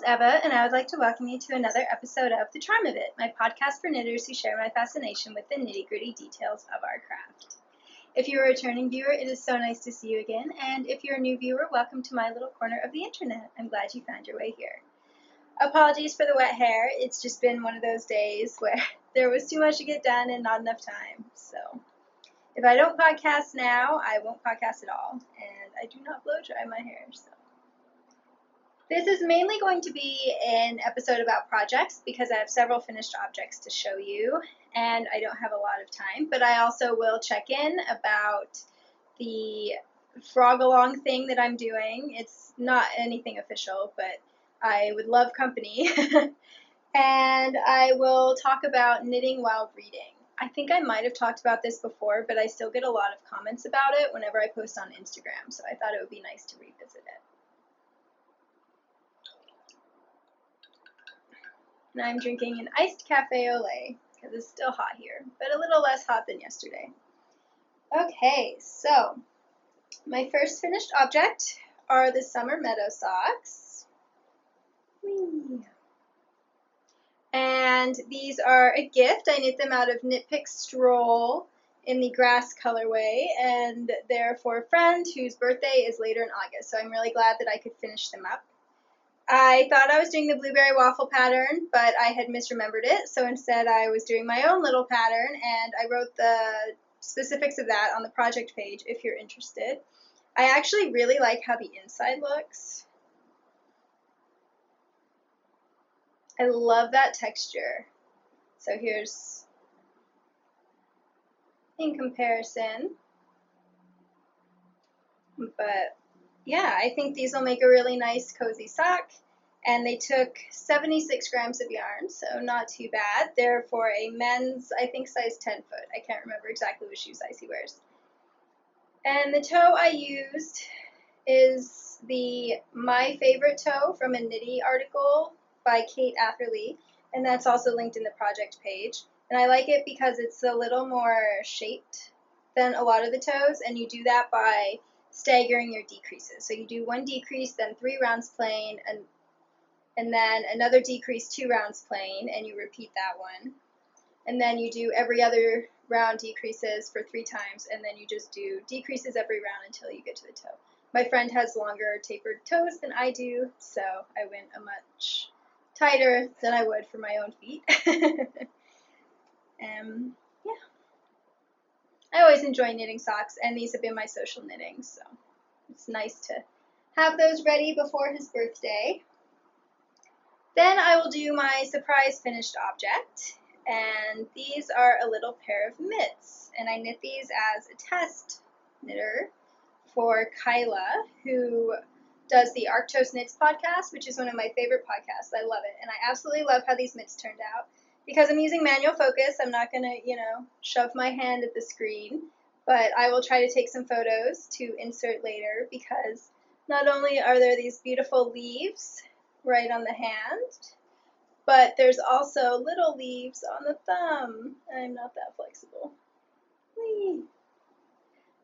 Eva, and I would like to welcome you to another episode of The Charm of It, my podcast for knitters who share my fascination with the nitty-gritty details of our craft. If you're a returning viewer, it is so nice to see you again, and if you're a new viewer, welcome to my little corner of the internet. I'm glad you found your way here. Apologies for the wet hair. It's just been one of those days where there was too much to get done and not enough time. So if I don't podcast now, I won't podcast at all, and I do not blow dry my hair. So this is mainly going to be an episode about projects because I have several finished objects to show you and I don't have a lot of time, but I also will check in about the frog along thing that I'm doing. It's not anything official, but I would love company. And I will talk about knitting while reading. I think I might have talked about this before, but I still get a lot of comments about it whenever I post on Instagram, so I thought it would be nice to revisit it. And I'm drinking an iced cafe au lait because it's still hot here, but a little less hot than yesterday. Okay, so my first finished object are the summer Meadow socks. Whee! And these are a gift. I knit them out of Knit Pick Stroll in the grass colorway, and they're for a friend whose birthday is later in August, so I'm really glad that I could finish them up. I thought I was doing the blueberry waffle pattern, but I had misremembered it, so instead I was doing my own little pattern, and I wrote the specifics of that on the project page if you're interested. I actually really like how the inside looks. I love that texture. So here's in comparison. But yeah, I think these will make a really nice cozy sock, and they took 76 grams of yarn, so not too bad. They're for a men's, I think, size 10 foot. I can't remember exactly what shoe size he wears. And the toe I used is the My Favorite Toe from a Knitty article by Kate Atherley, and that's also linked in the project page. And I like it because it's a little more shaped than a lot of the toes, and you do that by staggering your decreases. So you do one decrease, then 3 rounds plain, and then another decrease, 2 rounds plain, and you repeat that one. And then you do every other round decreases for 3 times, and then you just do decreases every round until you get to the toe. My friend has longer tapered toes than I do, so I went a much tighter than I would for my own feet. Yeah. I always enjoy knitting socks, and these have been my social knitting, so it's nice to have those ready before his birthday. Then I will do my surprise finished object, and these are a little pair of mitts, and I knit these as a test knitter for Kyla, who does the Arctos Knits podcast, which is one of my favorite podcasts. I love it, and I absolutely love how these mitts turned out. Because I'm using manual focus, I'm not going to, shove my hand at the screen, but I will try to take some photos to insert later because not only are there these beautiful leaves right on the hand, but there's also little leaves on the thumb. I'm not that flexible. Whee!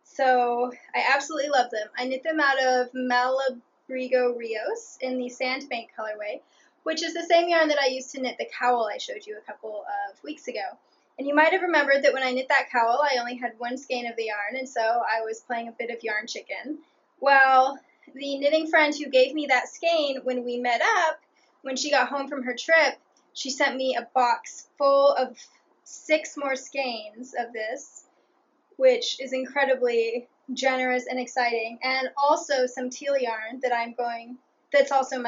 So I absolutely love them. I knit them out of Malabrigo Rios in the Sandbank colorway, which is the same yarn that I used to knit the cowl I showed you a couple of weeks ago. And you might have remembered that when I knit that cowl, I only had 1 skein of the yarn, and so I was playing a bit of yarn chicken. Well, the knitting friend who gave me that skein when we met up, when she got home from her trip, she sent me a box full of 6 more skeins of this, which is incredibly generous and exciting, and also some teal yarn that's also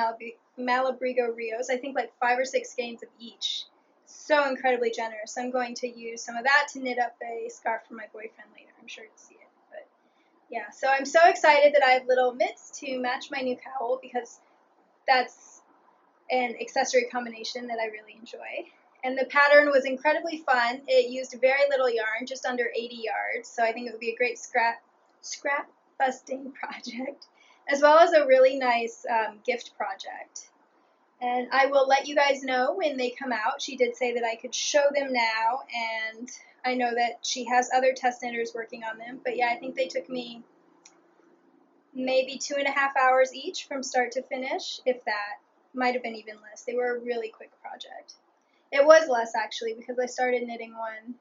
Malabrigo Rios, I think like 5 or 6 skeins of each. So incredibly generous. I'm going to use some of that to knit up a scarf for my boyfriend later. I'm sure you'll see it. But yeah, so I'm so excited that I have little mitts to match my new cowl because that's an accessory combination that I really enjoy. And the pattern was incredibly fun. It used very little yarn, just under 80 yards, so I think it would be a great scrap busting project, as well as a really nice gift project. And I will let you guys know when they come out. She did say that I could show them now, and I know that she has other test knitters working on them. But yeah, I think they took me maybe 2.5 hours each from start to finish, if that. might have been even less. They were a really quick project. It was less actually because I started knitting one.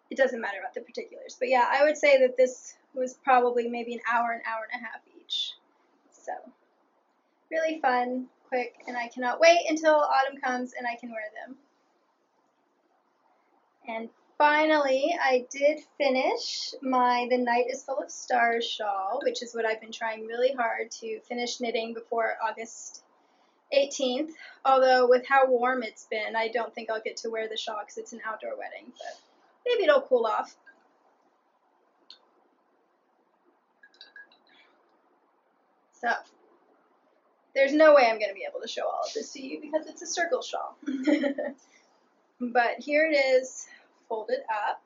It doesn't matter about the particulars, but yeah, I would say that this was probably maybe an hour and a half each. So really fun, quick, and I cannot wait until autumn comes and I can wear them. And finally, I did finish my The Night is Full of Stars shawl, which is what I've been trying really hard to finish knitting before August 18th. Although with how warm it's been, I don't think I'll get to wear the shawl because it's an outdoor wedding, but maybe it'll cool off. So there's no way I'm going to be able to show all of this to you because it's a circle shawl. But here it is, folded up.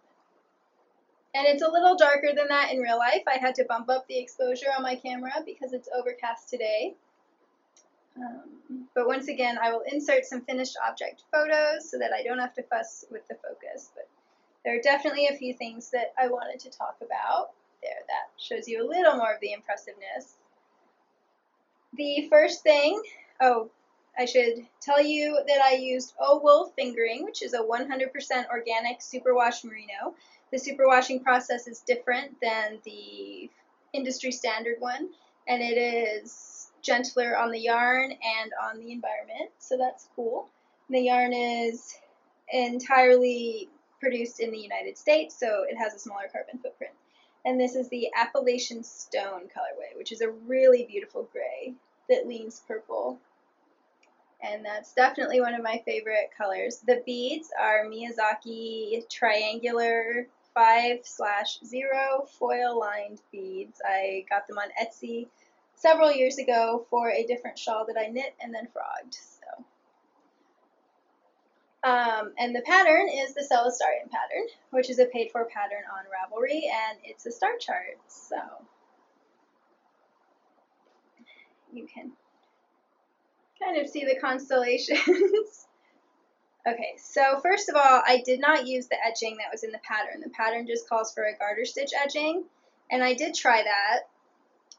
And it's a little darker than that in real life. I had to bump up the exposure on my camera because it's overcast today. But once again, I will insert some finished object photos so that I don't have to fuss with the focus. But there are definitely a few things that I wanted to talk about. There, that shows you a little more of the impressiveness. The first thing, I should tell you that I used wool fingering, which is a 100% organic superwash merino. The superwashing process is different than the industry standard one, and it is gentler on the yarn and on the environment, so that's cool. The yarn is entirely produced in the United States, so it has a smaller carbon footprint. And this is the Appalachian Stone colorway, which is a really beautiful gray that leans purple. And that's definitely one of my favorite colors. The beads are Miyazaki triangular 5/0 foil lined beads. I got them on Etsy several years ago for a different shawl that I knit and then frogged. So, and the pattern is the Celestarian pattern, which is a paid-for pattern on Ravelry, and it's a star chart. So you can kind of see the constellations. Okay, so first of all, I did not use the edging that was in the pattern. The pattern just calls for a garter stitch edging, and I did try that,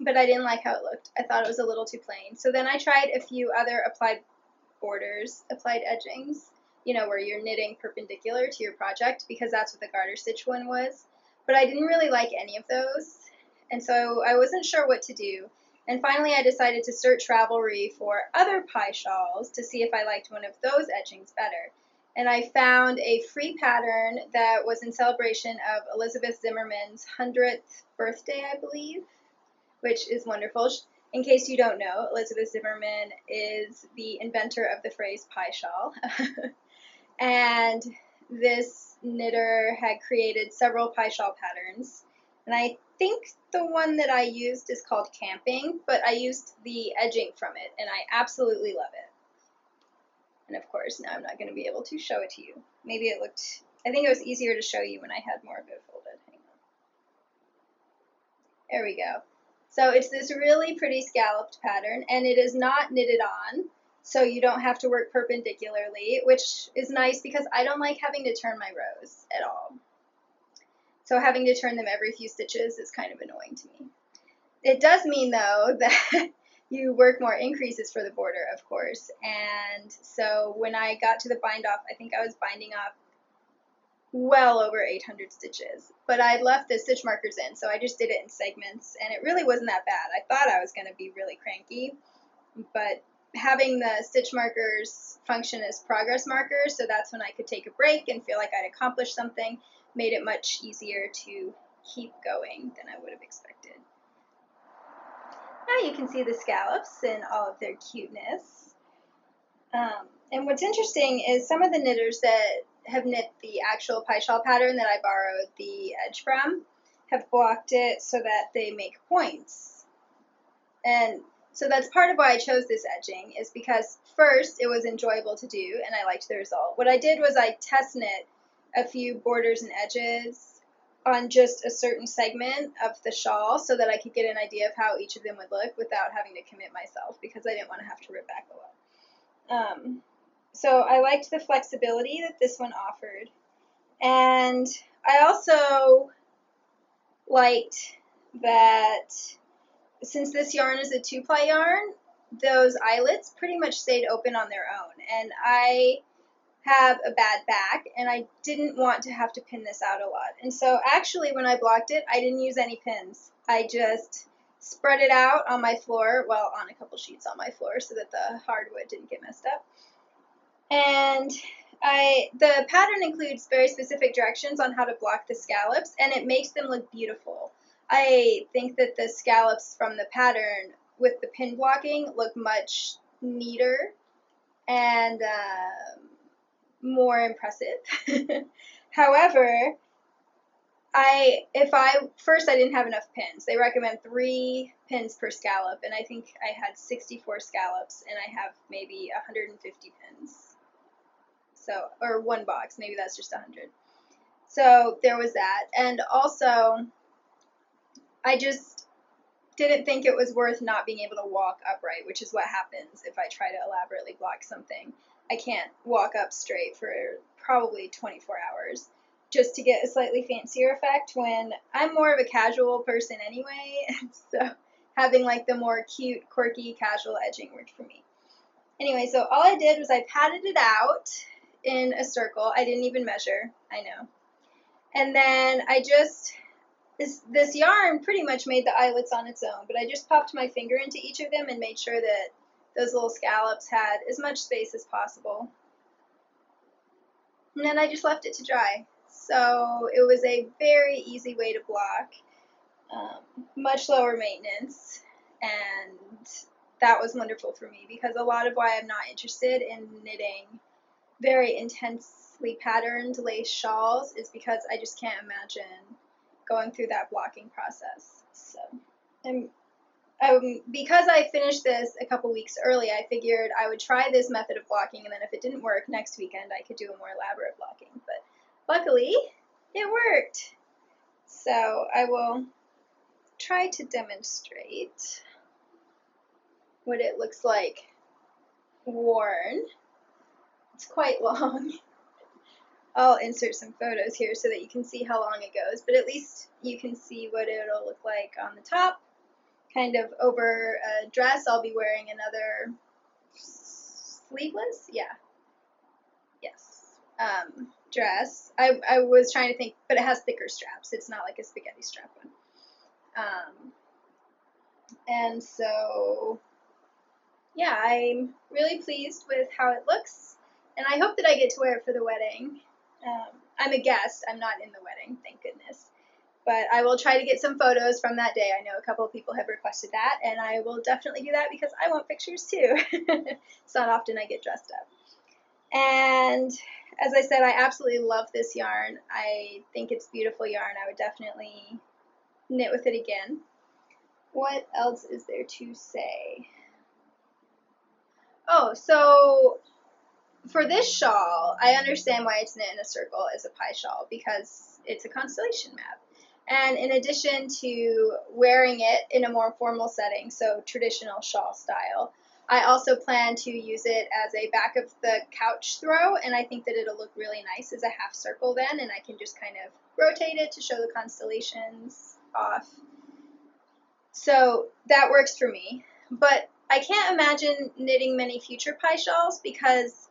but I didn't like how it looked. I thought it was a little too plain. So then I tried a few other applied edgings, you know, where you're knitting perpendicular to your project, because that's what the garter stitch one was. But I didn't really like any of those, and so I wasn't sure what to do. And finally, I decided to search Ravelry for other pie shawls to see if I liked one of those edgings better. And I found a free pattern that was in celebration of Elizabeth Zimmerman's 100th birthday, I believe, which is wonderful. In case you don't know, Elizabeth Zimmerman is the inventor of the phrase pie shawl. And this knitter had created several pie shawl patterns. And I think the one that I used is called Camping, but I used the edging from it, and I absolutely love it. And of course, now I'm not going to be able to show it to you. Maybe it looked, I think it was easier to show you when I had more of it folded. Hang on. There we go. So it's this really pretty scalloped pattern, and it is not knitted on, so you don't have to work perpendicularly, which is nice because I don't like having to turn my rows at all. So having to turn them every few stitches is kind of annoying to me. It does mean, though, that you work more increases for the border, of course. And so when I got to the bind off, I think I was binding off well over 800 stitches. But I left the stitch markers in, so I just did it in segments, and it really wasn't that bad. I thought I was going to be really cranky, but having the stitch markers function as progress markers, so that's when I could take a break and feel like I'd accomplished something, made it much easier to keep going than I would have expected. Now you can see the scallops in all of their cuteness. And what's interesting is some of the knitters that have knit the actual pie shawl pattern that I borrowed the edge from have blocked it so that they make points. And so that's part of why I chose this edging, is because first it was enjoyable to do and I liked the result. What I did was I test knit a few borders and edges on just a certain segment of the shawl so that I could get an idea of how each of them would look without having to commit myself, because I didn't want to have to rip back a lot. So I liked the flexibility that this one offered. And I also liked that since this yarn is a 2-ply yarn, those eyelets pretty much stayed open on their own, and I have a bad back, and I didn't want to have to pin this out a lot. And so actually when I blocked it, I didn't use any pins. I just spread it out on my floor, well, on a couple sheets on my floor so that the hardwood didn't get messed up. And the pattern includes very specific directions on how to block the scallops, and it makes them look beautiful. I think that the scallops from the pattern with the pin blocking look much neater and more impressive. However, first I didn't have enough pins. They recommend 3 pins per scallop, and I think I had 64 scallops, and I have maybe 150 pins. So, or one box, maybe that's just 100. So there was that, and also I just didn't think it was worth not being able to walk upright, which is what happens if I try to elaborately block something. I can't walk up straight for probably 24 hours just to get a slightly fancier effect when I'm more of a casual person anyway, so having like the more cute, quirky, casual edging worked for me. Anyway, so all I did was I patted it out in a circle. I didn't even measure, I know. And then I just, this yarn pretty much made the eyelets on its own, but I just popped my finger into each of them and made sure that those little scallops had as much space as possible. And then I just left it to dry. So it was a very easy way to block, much lower maintenance, and that was wonderful for me because a lot of why I'm not interested in knitting very intensely patterned lace shawls is because I just can't imagine going through that blocking process. So, because I finished this a couple weeks early, I figured I would try this method of blocking, and then if it didn't work, next weekend I could do a more elaborate blocking. But luckily, it worked. So I will try to demonstrate what it looks like worn. It's quite long. I'll insert some photos here so that you can see how long it goes, but at least you can see what it'll look like on the top. Kind of over a dress, I'll be wearing another sleeveless, dress. I was trying to think, but it has thicker straps. It's not like a spaghetti strap one. And so, yeah, I'm really pleased with how it looks, and I hope that I get to wear it for the wedding. I'm a guest. I'm not in the wedding, thank goodness. But I will try to get some photos from that day. I know a couple of people have requested that, and I will definitely do that because I want pictures too. It's not often I get dressed up. And as I said, I absolutely love this yarn. I think it's beautiful yarn. I would definitely knit with it again. What else is there to say? Oh, so for this shawl, I understand why it's knit in a circle as a pie shawl because it's a constellation map. And in addition to wearing it in a more formal setting, so traditional shawl style, I also plan to use it as a back of the couch throw, and I think that it'll look really nice as a half circle then, and I can just kind of rotate it to show the constellations off. So that works for me. But I can't imagine knitting many future pie shawls because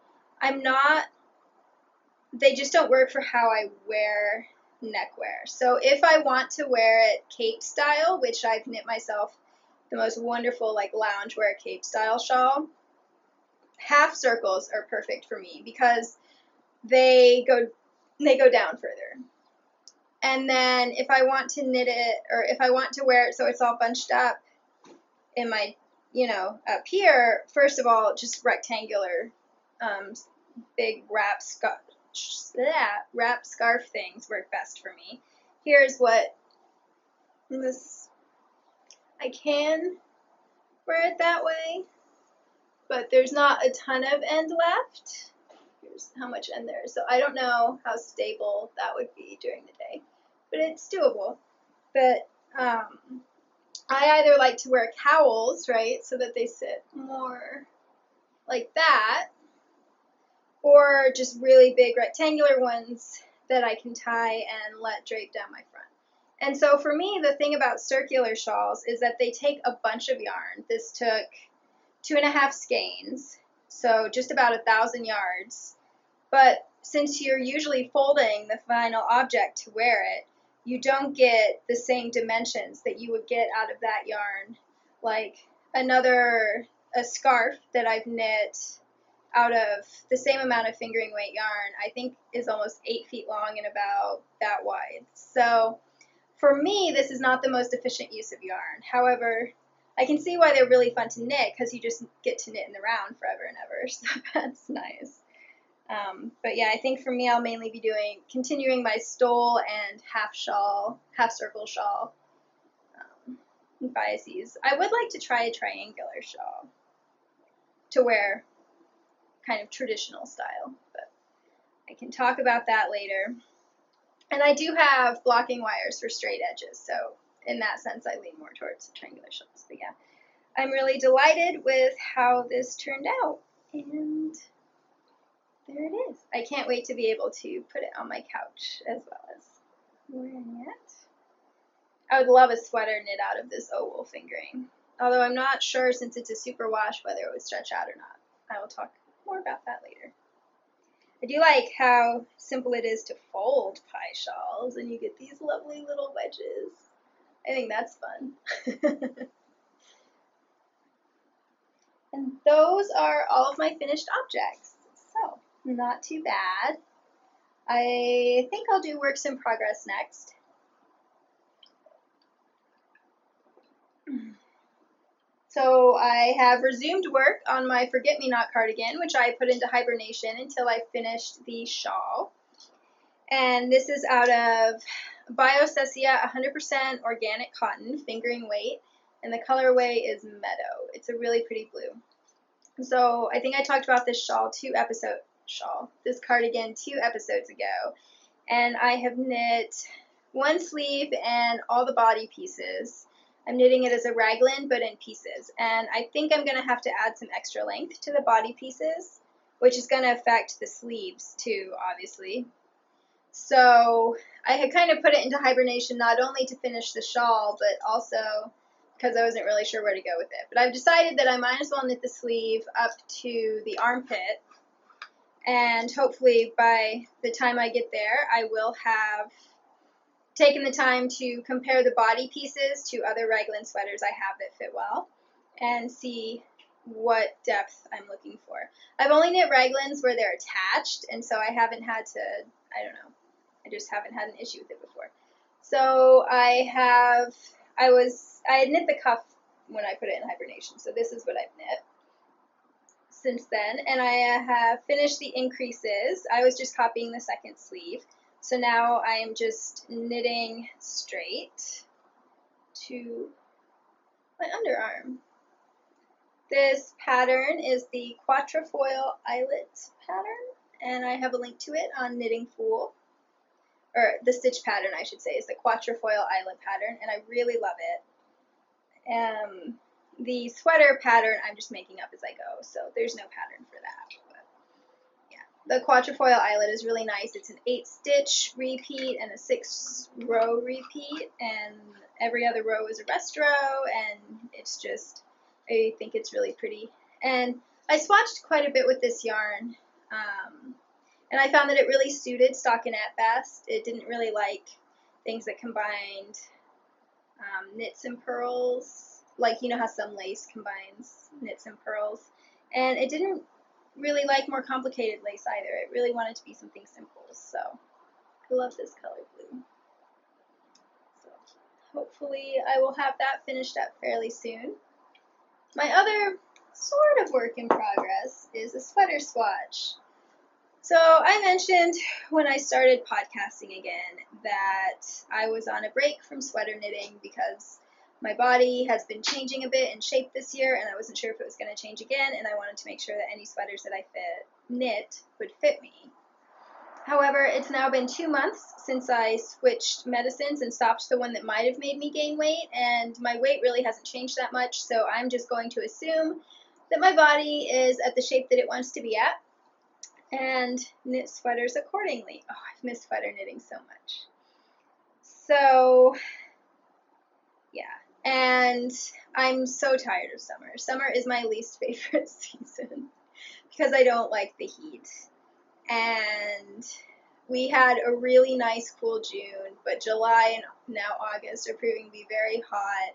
they just don't work for how I wear neckwear. So if I want to wear it cape style, which I've knit myself the most wonderful like loungewear cape style shawl, half circles are perfect for me because they go down further. And then if I want to knit it, or if I want to wear it so it's all bunched up in my, up here, first of all, just rectangular, big wrap scarf things work best for me. Here's what I can wear it that way, but there's not a ton of end left. Here's how much end there is. So I don't know how stable that would be during the day, but it's doable. But I either like to wear cowls, right, so that they sit more like that, or just really big rectangular ones that I can tie and let drape down my front. And so for me, the thing about circular shawls is that they take a bunch of yarn. This took 2.5 skeins, so just about 1,000 yards. But since you're usually folding the final object to wear it, you don't get the same dimensions that you would get out of that yarn. Like a scarf that I've knit out of the same amount of fingering weight yarn, I think is almost 8 feet long and about that wide. So for me, this is not the most efficient use of yarn. However, I can see why they're really fun to knit, because you just get to knit in the round forever and ever, so that's nice. But yeah, I think for me, I'll mainly be continuing my stole and half circle shawl biases. I would like to try a triangular shawl to wear kind of traditional style, but I can talk about that later. And I do have blocking wires for straight edges, so in that sense, I lean more towards the triangular shawls. But yeah, I'm really delighted with how this turned out, and there it is. I can't wait to be able to put it on my couch as well as wearing it. I would love a sweater knit out of this oval fingering, although I'm not sure, since it's a super wash, whether it would stretch out or not. I will talk more about that later. I do like how simple it is to fold pie shawls, and you get these lovely little wedges. I think that's fun. And those are all of my finished objects. So, not too bad. I think I'll do works in progress next. So I have resumed work on my Forget-Me-Not cardigan, which I put into hibernation until I finished the shawl. And this is out of Biosessia 100% organic cotton, fingering weight, and the colorway is Meadow. It's a really pretty blue. So I think I talked about this this cardigan 2 episodes ago, and I have knit one sleeve and all the body pieces. I'm knitting it as a raglan, but in pieces, and I think I'm going to have to add some extra length to the body pieces, which is going to affect the sleeves too, obviously. So I had kind of put it into hibernation not only to finish the shawl, but also because I wasn't really sure where to go with it. But I've decided that I might as well knit the sleeve up to the armpit, and hopefully by the time I get there, I will have taken the time to compare the body pieces to other raglan sweaters I have that fit well, and see what depth I'm looking for. I've only knit raglans where they're attached, and so I haven't had to, I just haven't had an issue with it before. So I had knit the cuff when I put it in hibernation, so this is what I've knit since then, and I have finished the increases. I was just copying the second sleeve, so now I am just knitting straight to my underarm. This pattern is the Quatrefoil Eyelet pattern, and I have a link to it on Knitting Fool. Or the stitch pattern, I should say, is the Quatrefoil Eyelet pattern, and I really love it. The sweater pattern I'm just making up as I go, so there's no pattern for that. But yeah, the Quatrefoil Eyelet is really nice. It's an 8-stitch repeat and a 6-row repeat, and every other row is a rest row, and it's just, I think it's really pretty. And I swatched quite a bit with this yarn, and I found that it really suited stockinette best. It didn't really like things that combined knits and purls, like you know how some lace combines knits and purls. And it didn't really like more complicated lace either. It really wanted to be something simple. So I love this color blue. So hopefully I will have that finished up fairly soon. My other sort of work in progress is a sweater swatch. So I mentioned when I started podcasting again that I was on a break from sweater knitting because my body has been changing a bit in shape this year, and I wasn't sure if it was going to change again, and I wanted to make sure that any sweaters that I knit would fit me. However, it's now been 2 months since I switched medicines and stopped the one that might have made me gain weight, and my weight really hasn't changed that much, so I'm just going to assume that my body is at the shape that it wants to be at, and knit sweaters accordingly. Oh, I've missed sweater knitting so much. So, yeah, And I'm so tired of summer. Summer is my least favorite season because I don't like the heat. And we had a really nice cool June, but July and now August are proving to be very hot,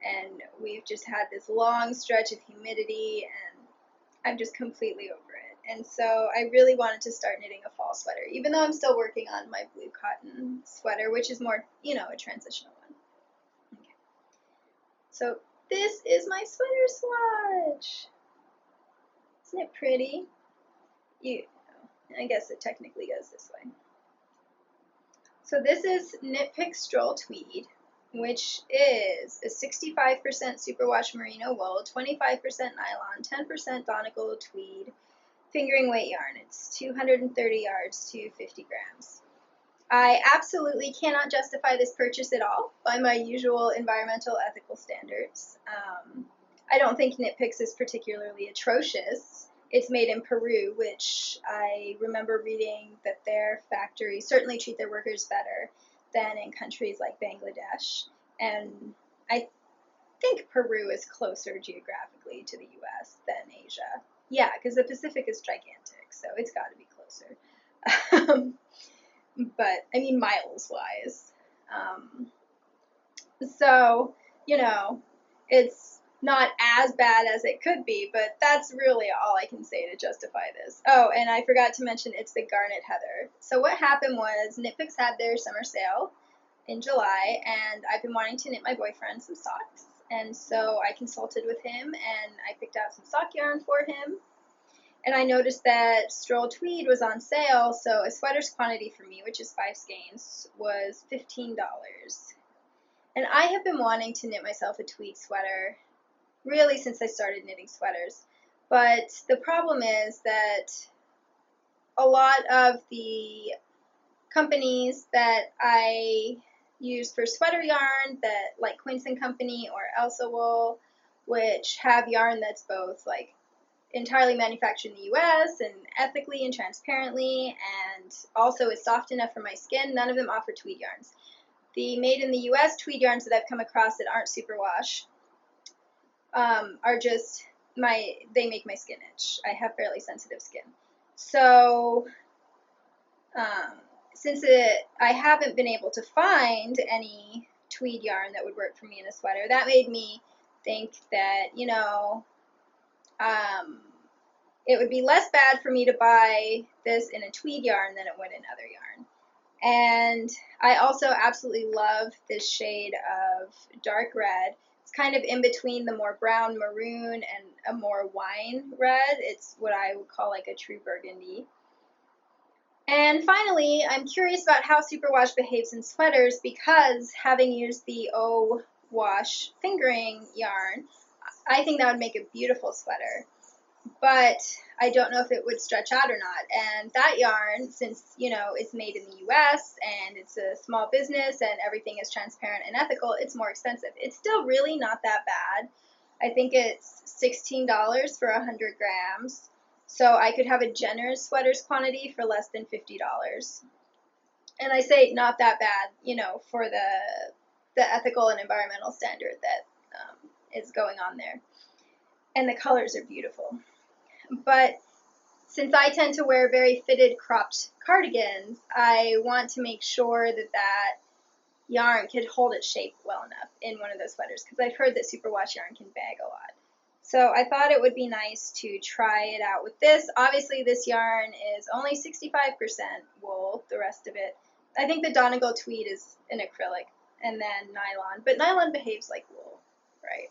and we've just had this long stretch of humidity, and I'm just completely over it. And so I really wanted to start knitting a fall sweater, even though I'm still working on my blue cotton sweater, which is more, a transitional one. Okay. So this is my sweater swatch. Isn't it pretty? I guess it technically goes this way. So this is Knit Pick Stroll Tweed, which is a 65% superwash merino wool, 25% nylon, 10% Donegal tweed, fingering weight yarn. It's 230 yards to 50 grams. I absolutely cannot justify this purchase at all by my usual environmental ethical standards. I don't think Knit Picks is particularly atrocious. It's made in Peru, which I remember reading that their factories certainly treat their workers better than in countries like Bangladesh. And I think Peru is closer geographically to the US than Asia. Yeah, because the Pacific is gigantic, so it's got to be closer. But, I mean, miles-wise. So, it's not as bad as it could be, but that's really all I can say to justify this. Oh, and I forgot to mention it's the Garnet Heather. So what happened was Knit Picks had their summer sale in July, and I've been wanting to knit my boyfriend some socks. And so I consulted with him, and I picked out some sock yarn for him. And I noticed that Stroll Tweed was on sale, so a sweater's quantity for me, which is 5 skeins, was $15. And I have been wanting to knit myself a tweed sweater really since I started knitting sweaters. But the problem is that a lot of the companies that I use for sweater yarn, that like Quince & Company or Elsa Wool, which have yarn that's both like entirely manufactured in the US and ethically and transparently, and also is soft enough for my skin, none of them offer tweed yarns. The made in the US tweed yarns that I've come across that aren't superwash are just they make my skin itch. I have fairly sensitive skin. So since I haven't been able to find any tweed yarn that would work for me in a sweater, that made me think that, it would be less bad for me to buy this in a tweed yarn than it would in other yarn. And I also absolutely love this shade of dark red. It's kind of in between the more brown maroon and a more wine red. It's what I would call like a true burgundy. And finally, I'm curious about how superwash behaves in sweaters because having used the O Wash fingering yarn, I think that would make a beautiful sweater. But I don't know if it would stretch out or not. And that yarn, since, it's made in the US and it's a small business and everything is transparent and ethical, it's more expensive. It's still really not that bad. I think it's $16 for 100 grams. So I could have a generous sweaters quantity for less than $50. And I say not that bad, for the ethical and environmental standard that is going on there. And the colors are beautiful. But since I tend to wear very fitted cropped cardigans, I want to make sure that yarn could hold its shape well enough in one of those sweaters, because I've heard that superwash yarn can bag a lot. So I thought it would be nice to try it out with this. Obviously this yarn is only 65% wool, the rest of it. I think the Donegal tweed is an acrylic, and then nylon, but nylon behaves like wool, right?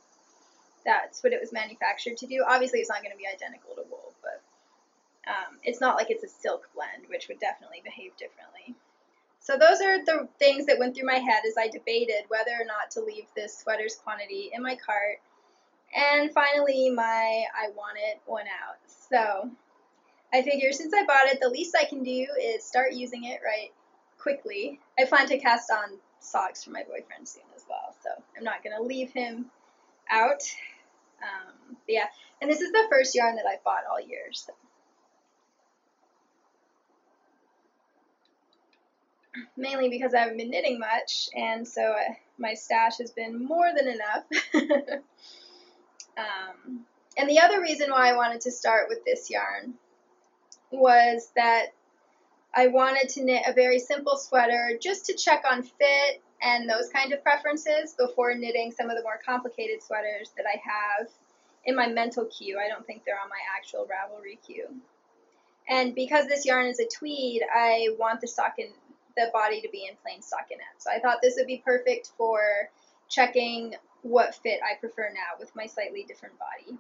That's what it was manufactured to do. Obviously, it's not going to be identical to wool, but it's not like it's a silk blend, which would definitely behave differently. So those are the things that went through my head as I debated whether or not to leave this sweater's quantity in my cart. And finally, my I want it went out. So I figure since I bought it, the least I can do is start using it right quickly. I plan to cast on socks for my boyfriend soon as well, so I'm not going to leave him out. Yeah, and this is the first yarn that I've bought all year, so. Mainly because I haven't been knitting much, and so my stash has been more than enough. And the other reason why I wanted to start with this yarn was that I wanted to knit a very simple sweater just to check on fit and those kind of preferences before knitting some of the more complicated sweaters that I have in my mental queue. I don't think they're on my actual Ravelry queue. And because this yarn is a tweed, I want the body to be in plain stockinette. So I thought this would be perfect for checking what fit I prefer now with my slightly different body.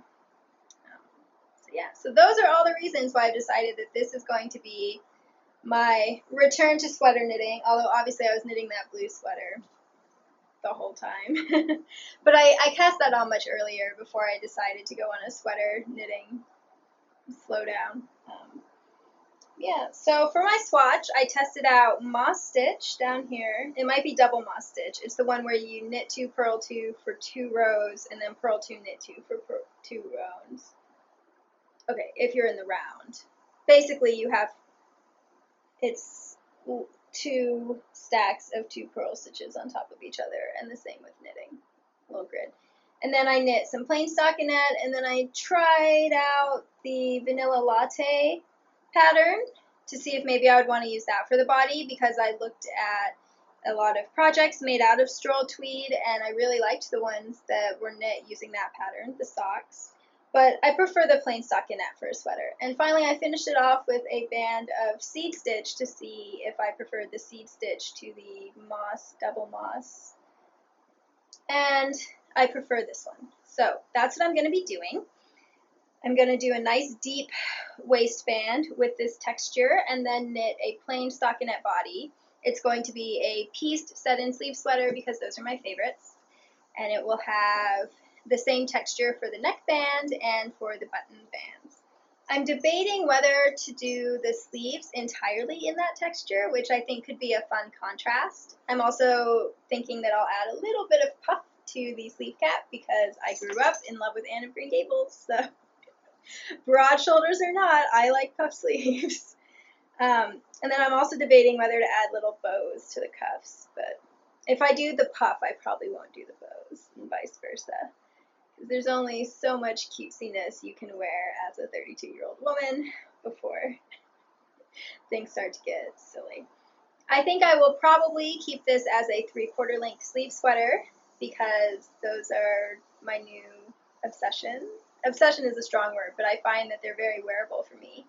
So those are all the reasons why I've decided that this is going to be my return to sweater knitting, although obviously I was knitting that blue sweater the whole time. But I cast that on much earlier before I decided to go on a sweater knitting slowdown. So for my swatch, I tested out moss stitch down here. It might be double moss stitch. It's the one where you knit 2, purl 2 for 2 rows, and then purl 2, knit 2 for 2 rows. Okay, if you're in the round. Basically, it's 2 stacks of 2 purl stitches on top of each other, and the same with knitting, little grid. And then I knit some plain stockinette, and then I tried out the vanilla latte pattern to see if maybe I would want to use that for the body, because I looked at a lot of projects made out of stroll tweed, and I really liked the ones that were knit using that pattern, the socks. But I prefer the plain stockinette for a sweater. And finally, I finished it off with a band of seed stitch to see if I preferred the seed stitch to the moss, double moss. And I prefer this one. So that's what I'm going to be doing. I'm going to do a nice deep waistband with this texture and then knit a plain stockinette body. It's going to be a pieced set-in sleeve sweater because those are my favorites. And it will have the same texture for the neckband and for the button bands. I'm debating whether to do the sleeves entirely in that texture, which I think could be a fun contrast. I'm also thinking that I'll add a little bit of puff to the sleeve cap because I grew up in love with Anne of Green Gables, so broad shoulders or not, I like puff sleeves. And then I'm also debating whether to add little bows to the cuffs, but if I do the puff, I probably won't do the bows, and vice versa. There's only so much cutesiness you can wear as a 32-year-old woman before things start to get silly. I think I will probably keep this as a 3/4 length sleeve sweater because those are my new obsession. Obsession is a strong word, but I find that they're very wearable for me,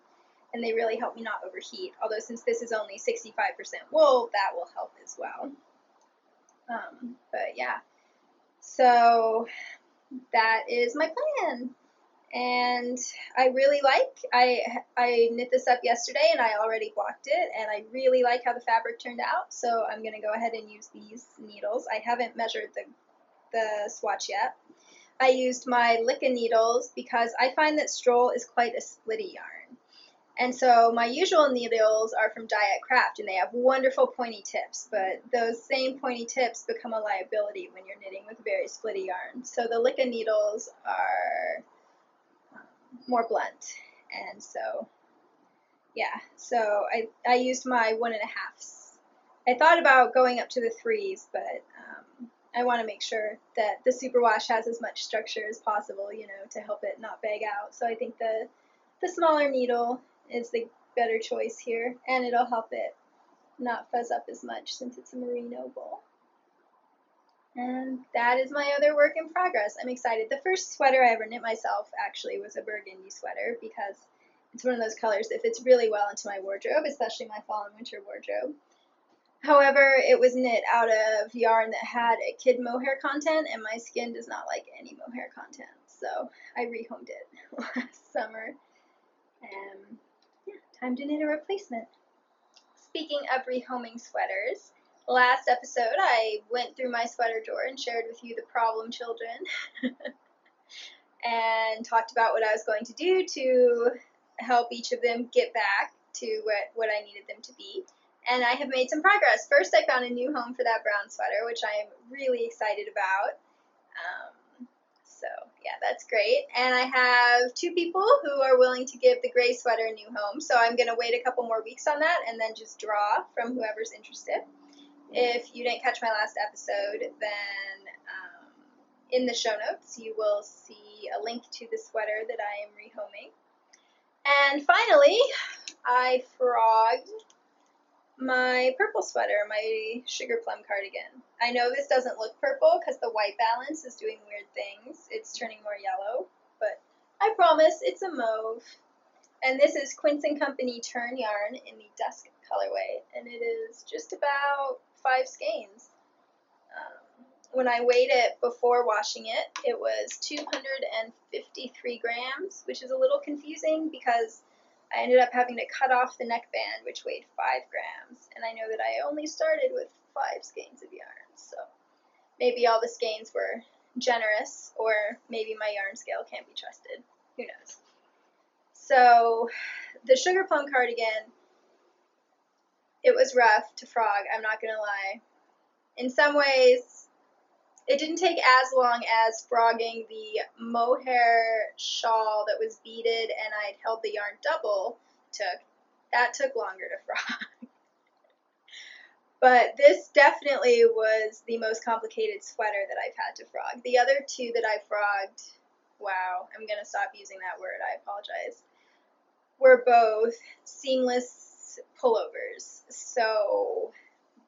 and they really help me not overheat. Although since this is only 65% wool, that will help as well. But yeah, so that is my plan, and I really I knit this up yesterday and I already blocked it, and I really like how the fabric turned out, so I'm going to go ahead and use these needles. I haven't measured the swatch yet. I used my Licka needles because I find that Stroll is quite a splitty yarn. And so my usual needles are from Dye at Craft, and they have wonderful pointy tips, but those same pointy tips become a liability when you're knitting with very splitty yarn. So the Licka needles are more blunt, and so, yeah, so I used my 1.5s. I thought about going up to the 3s, but I want to make sure that the superwash has as much structure as possible, you know, to help it not bag out. So I think the smaller needle is the better choice here, and it'll help it not fuzz up as much since it's a merino wool. And that is my other work in progress. I'm excited. The first sweater I ever knit myself actually was a burgundy sweater because it's one of those colors that fits really well into my wardrobe, especially my fall and winter wardrobe. However, it was knit out of yarn that had a kid mohair content, and my skin does not like any mohair content, so I rehomed it last summer. And yeah, time to knit a replacement. Speaking of rehoming sweaters, last episode I went through my sweater drawer and shared with you the problem children and talked about what I was going to do to help each of them get back to what I needed them to be. And I have made some progress. First, I found a new home for that brown sweater, which I am really excited about. So, yeah, that's great. And I have 2 people who are willing to give the gray sweater a new home. So I'm going to wait a couple more weeks on that and then just draw from whoever's interested. If you didn't catch my last episode, then in the show notes you will see a link to the sweater that I am rehoming. And finally, I frogged my purple sweater, my Sugar Plum cardigan. I know this doesn't look purple because the white balance is doing weird things. It's turning more yellow, but I promise it's a mauve. And this is Quince & Company Turn Yarn in the Dusk colorway, and it is just about 5 skeins. When I weighed it before washing it, it was 253 grams, which is a little confusing because I ended up having to cut off the neckband, which weighed 5 grams, and I know that I only started with 5 skeins of yarn, so maybe all the skeins were generous, or maybe my yarn scale can't be trusted. Who knows? So the Sugar Plum cardigan, it was rough to frog, I'm not going to lie. In some ways, it didn't take as long as frogging the mohair shawl that was beaded and I'd held the yarn double took. That took longer to frog. But this definitely was the most complicated sweater that I've had to frog. The other two that I frogged, wow, I'm going to stop using that word, I apologize, were both seamless pullovers. So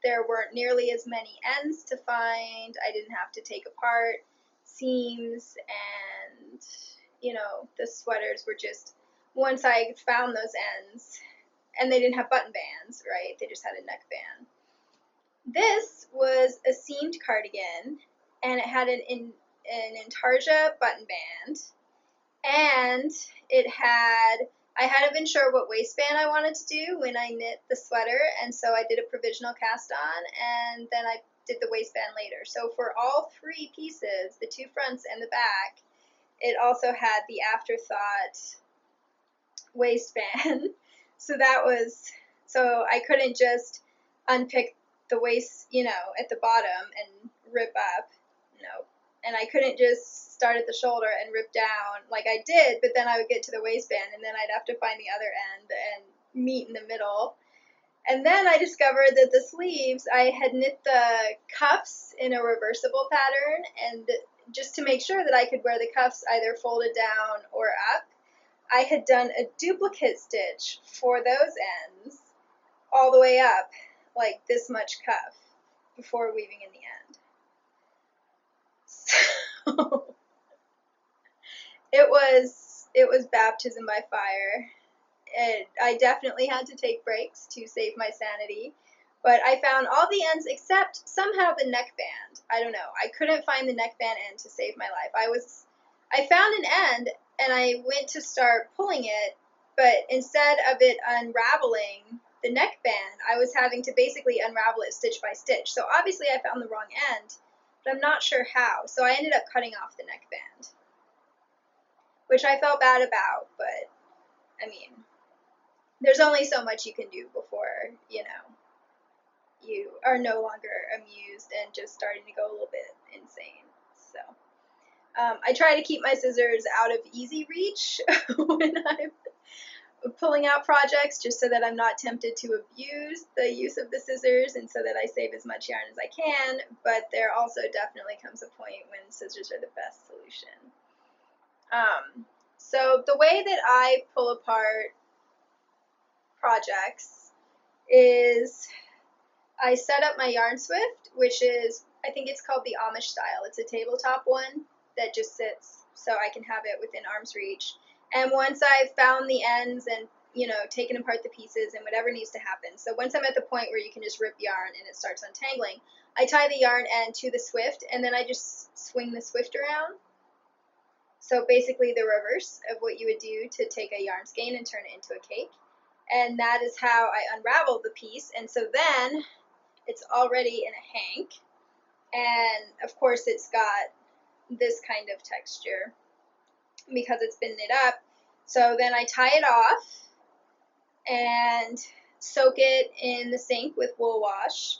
there weren't nearly as many ends to find. I didn't have to take apart seams, and, you know, the sweaters were just, once I found those ends, and they didn't have button bands, right? They just had a neckband. This was a seamed cardigan, and it had an intarsia button band, and it had, I hadn't been sure what waistband I wanted to do when I knit the sweater, and so I did a provisional cast on, and then I did the waistband later. So for all 3 pieces, the 2 fronts and the back, it also had the afterthought waistband. So that was, so I couldn't just unpick the waist, you know, at the bottom and rip up. No. And I couldn't just start at the shoulder and rip down like I did, but then I would get to the waistband and then I'd have to find the other end and meet in the middle. And then I discovered that the sleeves, I had knit the cuffs in a reversible pattern, and just to make sure that I could wear the cuffs either folded down or up, I had done a duplicate stitch for those ends all the way up, like this much cuff, before weaving in the end. So it was baptism by fire. I definitely had to take breaks to save my sanity, but I found all the ends except somehow the neckband. I don't know. I couldn't find the neckband end to save my life. I found an end and I went to start pulling it, but instead of it unraveling the neckband, I was having to basically unravel it stitch by stitch. So obviously I found the wrong end, but I'm not sure how. So I ended up cutting off the neckband, which I felt bad about, but I mean, there's only so much you can do before, you know, you are no longer amused and just starting to go a little bit insane. So I try to keep my scissors out of easy reach when I'm pulling out projects, just so that I'm not tempted to abuse the use of the scissors and so that I save as much yarn as I can, but there also definitely comes a point when scissors are the best solution. So the way that I pull apart projects is I set up my yarn swift, which is, I think it's called the Amish style. It's a tabletop one that just sits so I can have it within arm's reach. And once I've found the ends and, you know, taken apart the pieces and whatever needs to happen, so once I'm at the point where you can just rip yarn and it starts untangling, I tie the yarn end to the swift and then I just swing the swift around. So basically the reverse of what you would do to take a yarn skein and turn it into a cake. And that is how I unravel the piece. And so then it's already in a hank. And of course it's got this kind of texture because it's been knit up. So then I tie it off and soak it in the sink with wool wash.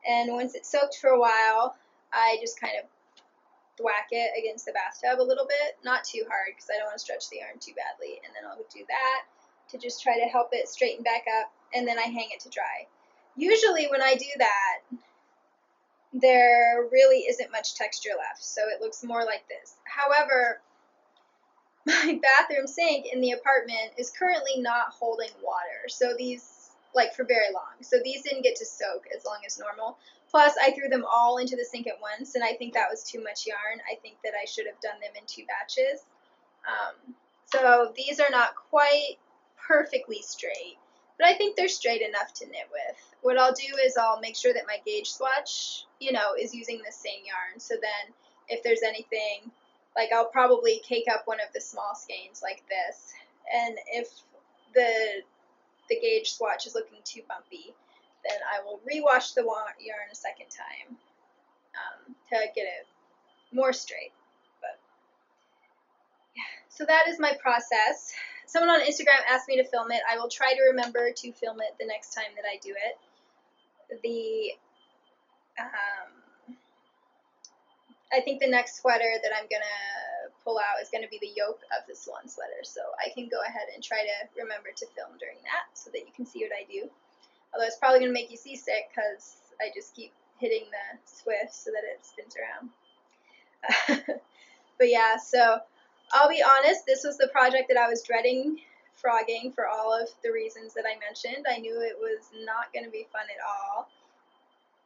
And once it's soaked for a while, I just kind of thwack it against the bathtub a little bit, not too hard because I don't want to stretch the yarn too badly, and then I'll do that to just try to help it straighten back up, and then I hang it to dry. Usually when I do that, there really isn't much texture left, so it looks more like this. However, my bathroom sink in the apartment is currently not holding water, so these, like, for very long. So these didn't get to soak as long as normal. Plus, I threw them all into the sink at once, and I think that was too much yarn. I think that I should have done them in 2 batches. So these are not quite perfectly straight, but I think they're straight enough to knit with. What I'll do is I'll make sure that my gauge swatch, is using the same yarn. So then if there's anything, like, I'll probably cake up one of the small skeins like this. And if the gauge swatch is looking too bumpy, then I will rewash the yarn a second time to get it more straight. But yeah, so that is my process. Someone on Instagram asked me to film it. I will try to remember to film it the next time that I do it. I think the next sweater that I'm going to pull out is going to be the yoke of the swan sweater, so I can go ahead and try to remember to film during that so that you can see what I do. Although it's probably going to make you seasick because I just keep hitting the Swift so that it spins around. But yeah, so I'll be honest, this was the project that I was dreading frogging for all of the reasons that I mentioned. I knew it was not going to be fun at all.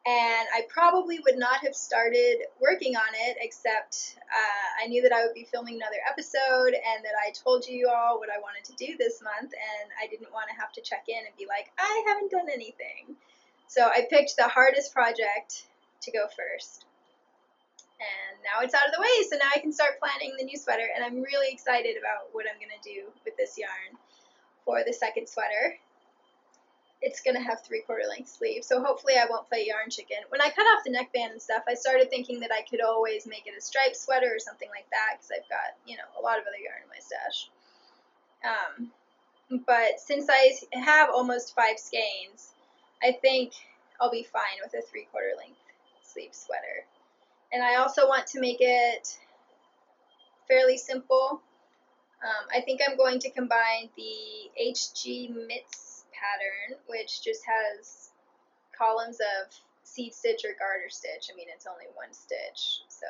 And I probably would not have started working on it except I knew that I would be filming another episode and that I told you all what I wanted to do this month, and I didn't want to have to check in and be like, I haven't done anything. So I picked the hardest project to go first. And now it's out of the way, so now I can start planning the new sweater, and I'm really excited about what I'm going to do with this yarn for the second sweater. It's going to have 3/4 length sleeves, so hopefully I won't play yarn chicken. When I cut off the neckband and stuff, I started thinking that I could always make it a striped sweater or something like that, because I've got, a lot of other yarn in my stash. But since I have almost 5 skeins, I think I'll be fine with a 3/4 length sleeve sweater. And I also want to make it fairly simple. I think I'm going to combine the HG Mitts pattern, which just has columns of seed stitch or garter stitch. I mean, it's only one stitch, so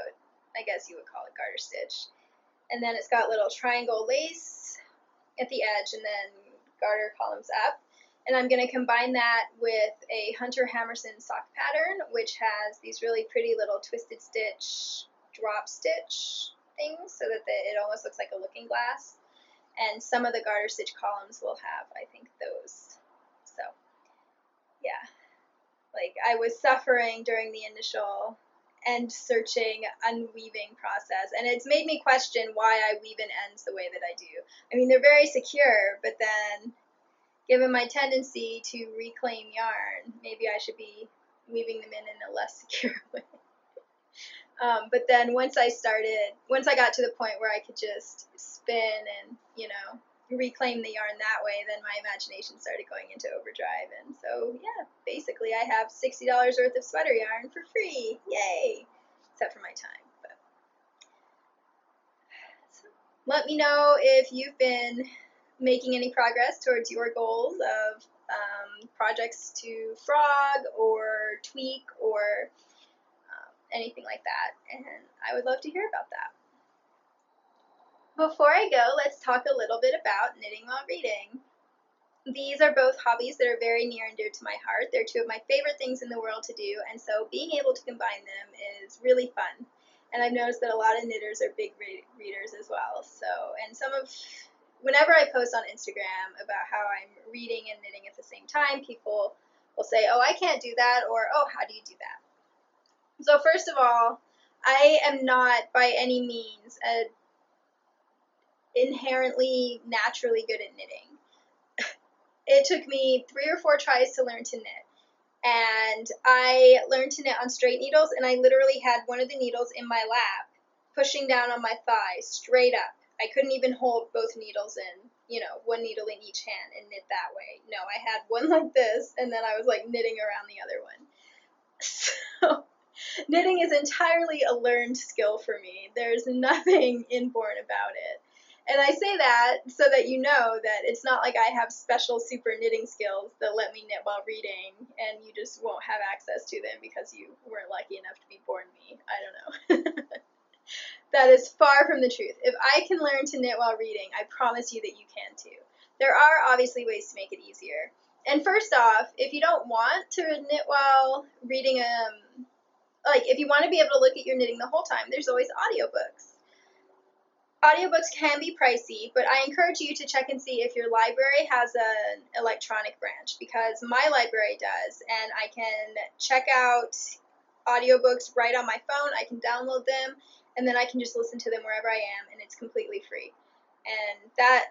I guess you would call it garter stitch. And then it's got little triangle lace at the edge and then garter columns up. And I'm going to combine that with a Hunter Hammerson sock pattern, which has these really pretty little twisted stitch, drop stitch things so that it almost looks like a looking glass. And some of the garter stitch columns will have, I think, those. So, yeah. Like, I was suffering during the initial end searching, unweaving process, and it's made me question why I weave in ends the way that I do. I mean, they're very secure, but then, given my tendency to reclaim yarn, maybe I should be weaving them in a less secure way. But then once I got to the point where I could just spin and, reclaim the yarn that way, then my imagination started going into overdrive. And so, yeah, basically I have $60 worth of sweater yarn for free. Yay! Except for my time. But so, let me know if you've been making any progress towards your goals of projects to frog or tweak or anything like that, and I would love to hear about that. Before I go, let's talk a little bit about knitting while reading. These are both hobbies that are very near and dear to my heart. They're 2 of my favorite things in the world to do, and so being able to combine them is really fun. And I've noticed that a lot of knitters are big readers as well. So, and whenever I post on Instagram about how I'm reading and knitting at the same time, people will say, oh, I can't do that, or, oh, how do you do that? So first of all, I am not by any means inherently naturally good at knitting. It took me 3 or 4 tries to learn to knit. And I learned to knit on straight needles, and I literally had one of the needles in my lap, pushing down on my thigh, straight up. I couldn't even hold both needles in, one needle in each hand and knit that way. No, I had one like this, and then I was like knitting around the other one. So knitting is entirely a learned skill for me. There's nothing inborn about it. And I say that so that you know that it's not like I have special super knitting skills that let me knit while reading and you just won't have access to them because you weren't lucky enough to be born me. I don't know. That is far from the truth. If I can learn to knit while reading, I promise you that you can too. There are obviously ways to make it easier. And first off, if you don't want to knit while reading, like if you want to be able to look at your knitting the whole time, there's always audiobooks. Audiobooks can be pricey, but I encourage you to check and see if your library has an electronic branch, because my library does, and I can check out audiobooks right on my phone. I can download them, and then I can just listen to them wherever I am, and it's completely free. And that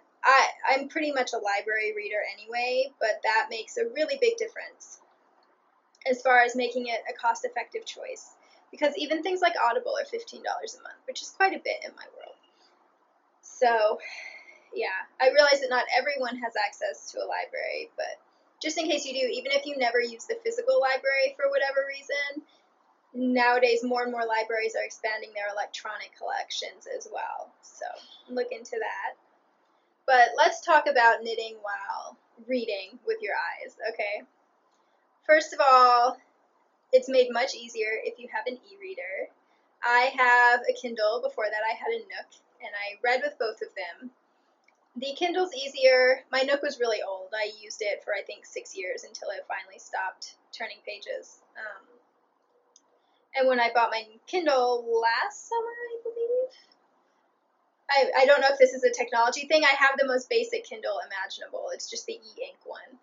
I'm pretty much a library reader anyway, but that makes a really big difference as far as making it a cost-effective choice, because even things like Audible are $15 a month, which is quite a bit in my world. So yeah, I realize that not everyone has access to a library, but just in case you do, even if you never use the physical library for whatever reason, nowadays more and more libraries are expanding their electronic collections as well, so look into that. But let's talk about knitting while reading with your eyes, okay? First of all, it's made much easier if you have an e-reader. I have a Kindle. Before that I had a Nook, and I read with both of them. The Kindle's easier. My Nook was really old. I used it for I think 6 years until it finally stopped turning pages. And when I bought my Kindle last summer, I believe, I don't know if this is a technology thing. I have the most basic Kindle imaginable. It's just the e-ink one.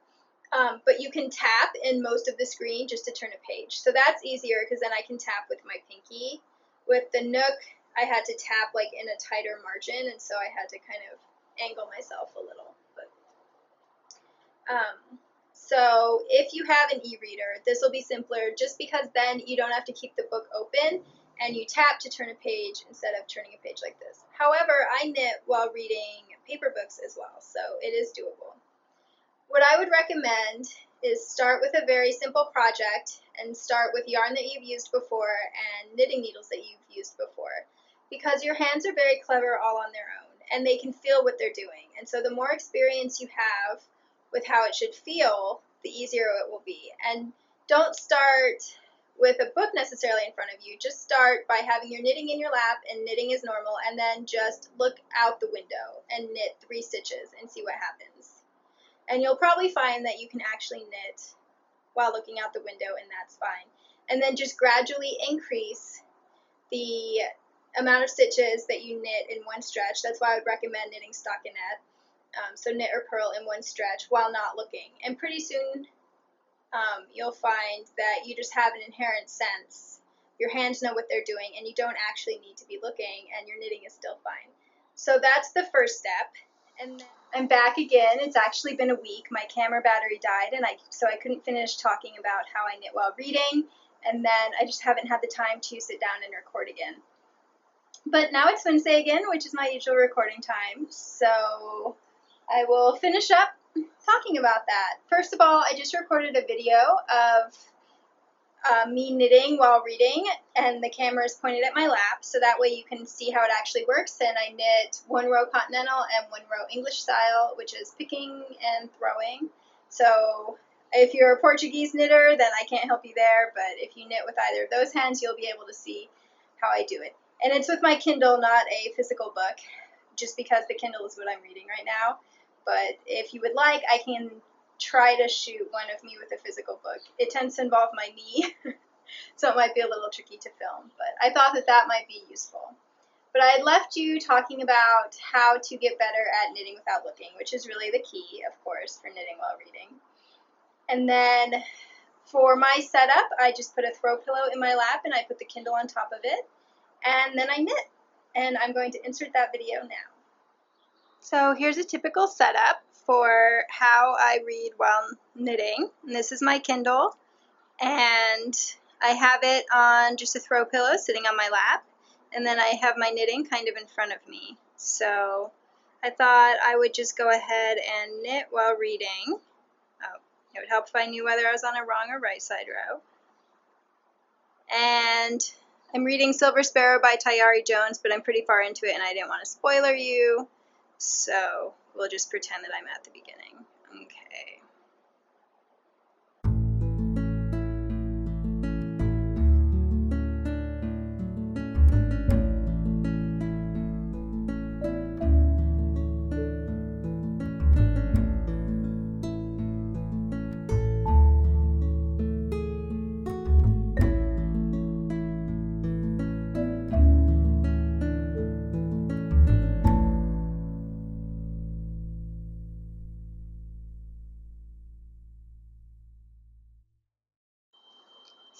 But you can tap in most of the screen just to turn a page. So that's easier because then I can tap with my pinky. With the Nook, I had to tap like in a tighter margin, and so I had to kind of angle myself a little. But so if you have an e-reader, this will be simpler just because then you don't have to keep the book open and you tap to turn a page instead of turning a page like this. However, I knit while reading paper books as well, so it is doable. What I would recommend is start with a very simple project and start with yarn that you've used before and knitting needles that you've used before, because your hands are very clever all on their own and they can feel what they're doing. And so the more experience you have with how it should feel, the easier it will be. And don't start with a book necessarily in front of you. Just start by having your knitting in your lap and knitting as normal, and then just look out the window and knit 3 stitches and see what happens. And you'll probably find that you can actually knit while looking out the window, and that's fine. And then just gradually increase the amount of stitches that you knit in one stretch. That's why I would recommend knitting stockinette. So knit or purl in one stretch while not looking. And pretty soon you'll find that you just have an inherent sense. Your hands know what they're doing, and you don't actually need to be looking, and your knitting is still fine. So that's the first step. And then I'm back again. It's actually been a week. My camera battery died, and so I couldn't finish talking about how I knit while reading, and then I just haven't had the time to sit down and record again. But now it's Wednesday again, which is my usual recording time, so I will finish up talking about that. First of all, I just recorded a video of me knitting while reading, and the camera is pointed at my lap, so that way you can see how it actually works. And I knit 1 row continental and 1 row English style, which is picking and throwing. So if you're a Portuguese knitter, then I can't help you there, but if you knit with either of those hands, you'll be able to see how I do it. And it's with my Kindle, not a physical book, just because the Kindle is what I'm reading right now. But if you would like, I can try to shoot one of me with a physical book. It tends to involve my knee, so it might be a little tricky to film, but I thought that might be useful. But I had left you talking about how to get better at knitting without looking, which is really the key, of course, for knitting while reading. And then for my setup, I just put a throw pillow in my lap and I put the Kindle on top of it, and then I knit. And I'm going to insert that video now. So here's a typical setup for how I read while knitting. And this is my Kindle, and I have it on just a throw pillow sitting on my lap, and then I have my knitting kind of in front of me. So I thought I would just go ahead and knit while reading. Oh, it would help if I knew whether I was on a wrong or right side row. And I'm reading Silver Sparrow by Tayari Jones, but I'm pretty far into it and I didn't want to spoiler you. So we'll just pretend that I'm at the beginning. Okay.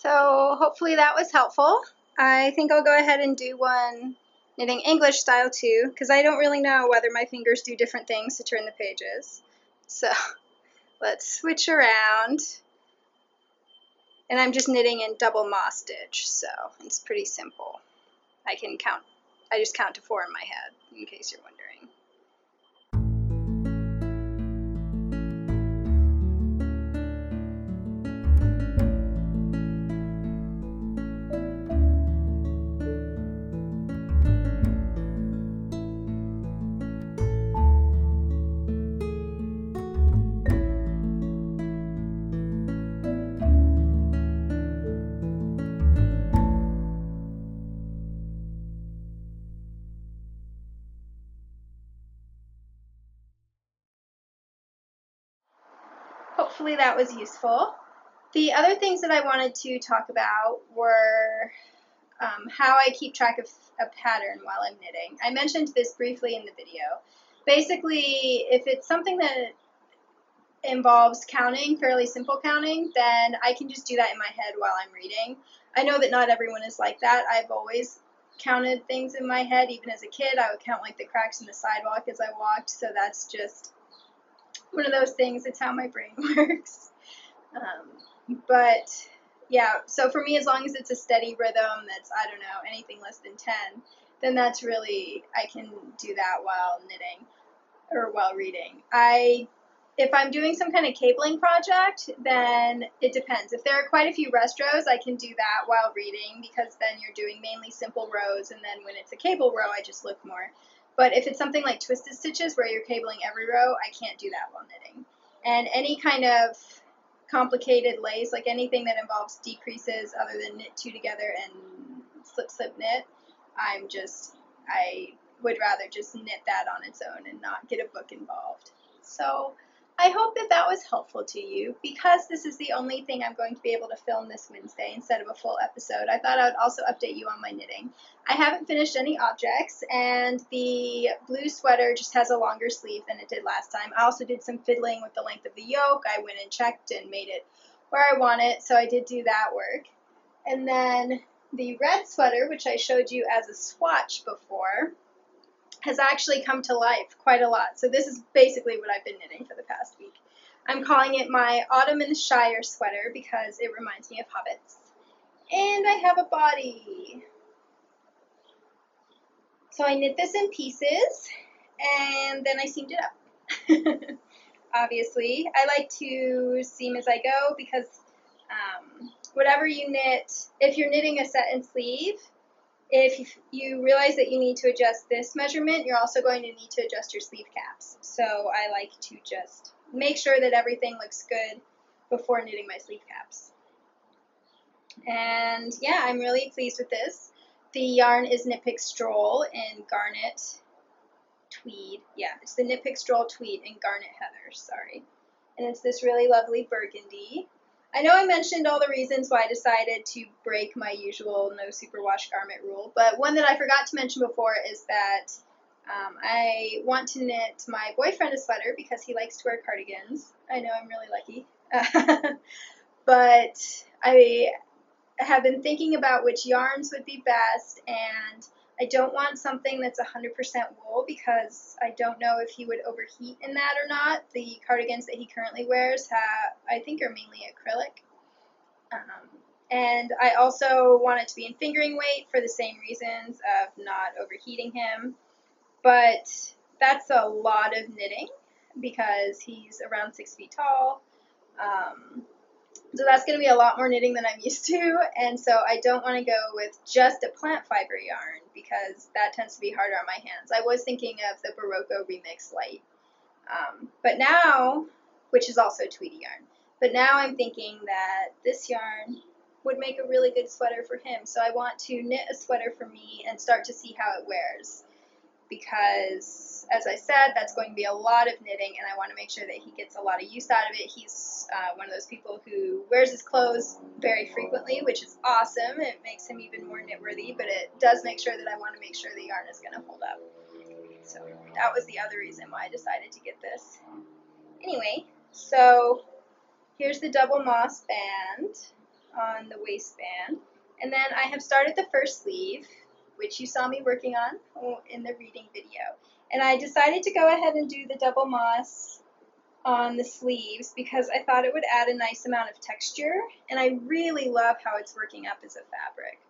So hopefully that was helpful. I think I'll go ahead and do one knitting English style too, because I don't really know whether my fingers do different things to turn the pages. So let's switch around. And I'm just knitting in double moss stitch, so it's pretty simple. I just count to 4 in my head, in case you're wondering. Hopefully that was useful. The other things that I wanted to talk about were how I keep track of a pattern while I'm knitting. I mentioned this briefly in the video. Basically, if it's something that involves counting, fairly simple counting, then I can just do that in my head while I'm reading. I know that not everyone is like that. I've always counted things in my head. Even as a kid, I would count like the cracks in the sidewalk as I walked, so that's just one of those things. It's how my brain works. But yeah, so for me, as long as it's a steady rhythm that's, I don't know, anything less than 10, then that's really, I can do that while knitting or while reading. If I'm doing some kind of cabling project, then it depends. If there are quite a few rest rows, I can do that while reading, because then you're doing mainly simple rows, and then when it's a cable row, I just look more. But if it's something like twisted stitches where you're cabling every row, I can't do that while knitting. And any kind of complicated lace, like anything that involves decreases other than knit 2 together and slip knit, I would rather just knit that on its own and not get a book involved. So I hope that that was helpful to you. Because this is the only thing I'm going to be able to film this Wednesday instead of a full episode, I thought I would also update you on my knitting. I haven't finished any objects, and the blue sweater just has a longer sleeve than it did last time. I also did some fiddling with the length of the yoke. I went and checked and made it where I want it, so I did do that work. And then the red sweater, which I showed you as a swatch before, has actually come to life quite a lot. So this is basically what I've been knitting for the past week. I'm calling it my Ottoman Shire sweater because it reminds me of hobbits. And I have a body. So I knit this in pieces, and then I seamed it up. Obviously, I like to seam as I go because whatever you knit, if you're knitting a set and sleeve, if you realize that you need to adjust this measurement, you're also going to need to adjust your sleeve caps. So I like to just make sure that everything looks good before knitting my sleeve caps. And yeah, I'm really pleased with this. The yarn is Knit Pick Stroll in Garnet Tweed. Yeah, it's the Knit Pick Stroll Tweed in Garnet Heather, sorry. And it's this really lovely burgundy. I know I mentioned all the reasons why I decided to break my usual no superwash garment rule, but one that I forgot to mention before is that I want to knit my boyfriend a sweater because he likes to wear cardigans. I know, I'm really lucky. But I have been thinking about which yarns would be best, and I don't want something that's 100% wool because I don't know if he would overheat in that or not. The cardigans that he currently wears I think are mainly acrylic. And I also want it to be in fingering weight for the same reasons of not overheating him. But that's a lot of knitting because he's around 6 feet tall. So that's going to be a lot more knitting than I'm used to, and so I don't want to go with just a plant fiber yarn because that tends to be harder on my hands. I was thinking of the Barocco Remix Light, but now, which is also Tweety yarn, but now I'm thinking that this yarn would make a really good sweater for him. So I want to knit a sweater for me and start to see how it wears, because, as I said, that's going to be a lot of knitting, and I want to make sure that he gets a lot of use out of it. He's one of those people who wears his clothes very frequently, which is awesome. It makes him even more knit-worthy, but it does make sure that I want to make sure the yarn is going to hold up. So that was the other reason why I decided to get this. Anyway, so here's the double moss band on the waistband, and then I have started the first sleeve, which you saw me working on in the reading video. And I decided to go ahead and do the double moss on the sleeves because I thought it would add a nice amount of texture, and I really love how it's working up as a fabric.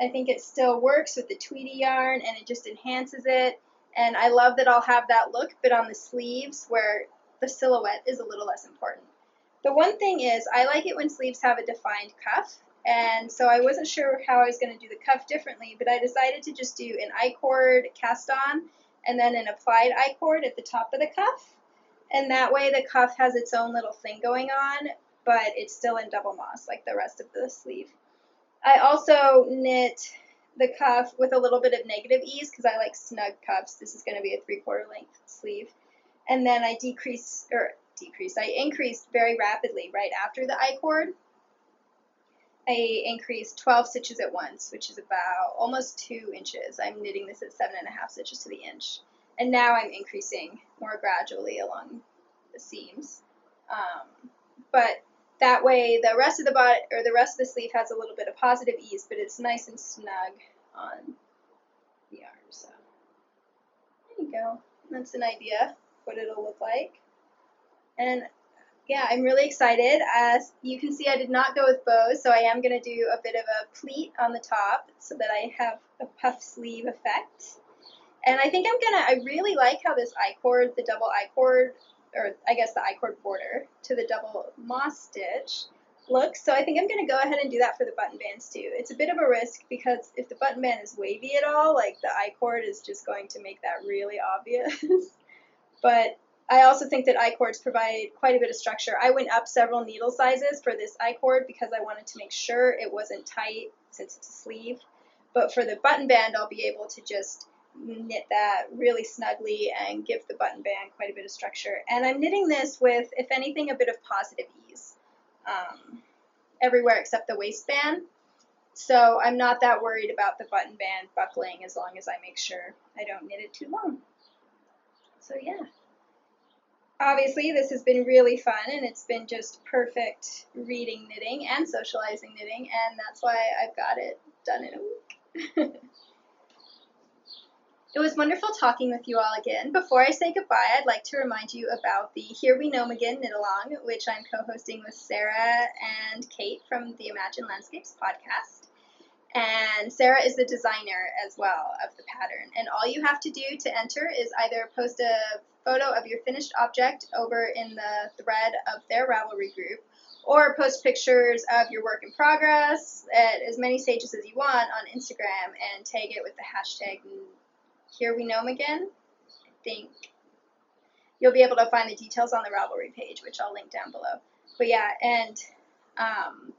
I think it still works with the Tweety yarn, and it just enhances it, and I love that I'll have that look, but on the sleeves where the silhouette is a little less important. The one thing is, I like it when sleeves have a defined cuff, and so I wasn't sure how I was going to do the cuff differently, but I decided to just do an I-cord cast on and then an applied I-cord at the top of the cuff, and that way the cuff has its own little thing going on, but it's still in double moss like the rest of the sleeve. I also knit the cuff with a little bit of negative ease because I like snug cuffs. This is going to be a 3/4 length sleeve. And then I I increased very rapidly right after the I-cord. I increased 12 stitches at once, which is about almost 2 inches. I'm knitting this at 7.5 stitches to the inch. And now I'm increasing more gradually along the seams. But that way the rest of the body, or the rest of the sleeve, has a little bit of positive ease, but it's nice and snug on the arm. So there you go. That's an idea of what it'll look like. And yeah, I'm really excited. As you can see, I did not go with bows, so I am going to do a bit of a pleat on the top so that I have a puff sleeve effect. And I think I really like how this I-cord, the double I-cord, or I guess the I-cord border to the double moss stitch looks. So I think I'm going to go ahead and do that for the button bands too. It's a bit of a risk because if the button band is wavy at all, like the I-cord is just going to make that really obvious. But I also think that I-cords provide quite a bit of structure. I went up several needle sizes for this I-cord because I wanted to make sure it wasn't tight since it's a sleeve. But for the button band, I'll be able to just knit that really snugly and give the button band quite a bit of structure. And I'm knitting this with, if anything, a bit of positive ease everywhere except the waistband. So I'm not that worried about the button band buckling as long as I make sure I don't knit it too long. So yeah. Obviously, this has been really fun, and it's been just perfect reading knitting and socializing knitting, and that's why I've got it done in a week. It was wonderful talking with you all again. Before I say goodbye, I'd like to remind you about the Here We Gnome Again knit-along, which I'm co-hosting with Sarah and Kate from the Imagine Landscapes podcast. And Sarah is the designer as well of the pattern. And all you have to do to enter is either post a photo of your finished object over in the thread of their Ravelry group, or post pictures of your work in progress at as many stages as you want on Instagram and tag it with the hashtag Here We Gnome Again. I think you'll be able to find the details on the Ravelry page, which I'll link down below. But yeah, and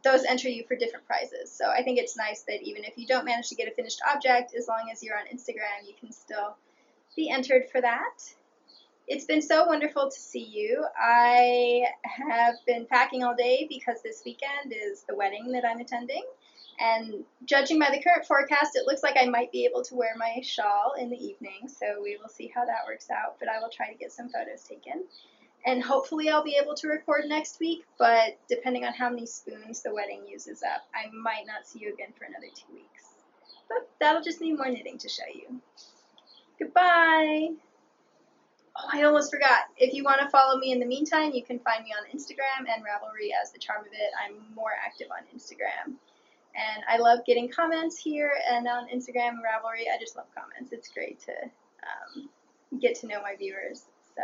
those enter you for different prizes. So I think it's nice that even if you don't manage to get a finished object, as long as you're on Instagram, you can still be entered for that. It's been so wonderful to see you. I have been packing all day because this weekend is the wedding that I'm attending. And judging by the current forecast, it looks like I might be able to wear my shawl in the evening. So we will see how that works out. But I will try to get some photos taken. And hopefully I'll be able to record next week, but depending on how many spoons the wedding uses up, I might not see you again for another 2 weeks. But that'll just need more knitting to show you. Goodbye! Oh, I almost forgot. If you want to follow me in the meantime, you can find me on Instagram and Ravelry as The Charm of It. I'm more active on Instagram. And I love getting comments here and on Instagram and Ravelry. I just love comments. It's great to get to know my viewers. So.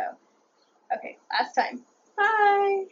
Okay, last time. Bye!